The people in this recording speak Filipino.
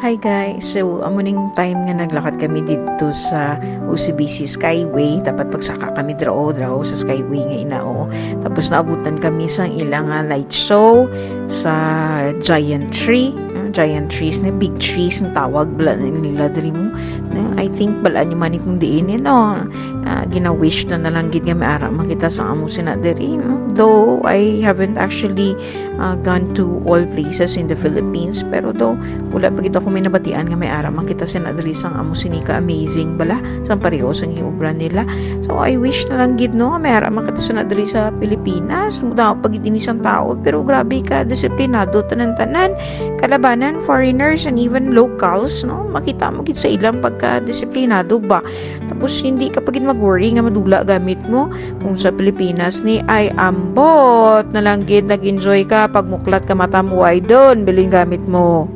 Hi guys! So, amuning time nga naglakad kami dito sa OCBC Skyway. Dapat pagsaka kami draw sa Skyway nga inao. Tapos naabutan kami sa ilang light show sa giant tree. Giant trees na big trees ng tawag bala nila diri mo. I think bala ni mani kung diin no. Gina-wish na lang gid nga maara makita sa amo sina diri no? Though I haven't actually gone to all places in the Philippines, pero though wala pa gid ako may nabatian nga may ara makita sina diri sang amo sinika amazing bala sang pareho sang giobra nila. So I wish na lang gid no may ara makita sina diri sa Pilipinas. Muda pag gid isang tao pero grabe ka disiplinado tanan-tanan kalabanan foreigners and even locals no makita mo gid sa ilang pagka disiplinado ba. Tapos hindi ka pagid mag-worry nga madula gamit mo kung sa Pilipinas ni ay ambot na lang gid nag-enjoy ka pag muklat ka mata mo ay doon bilin gamit mo.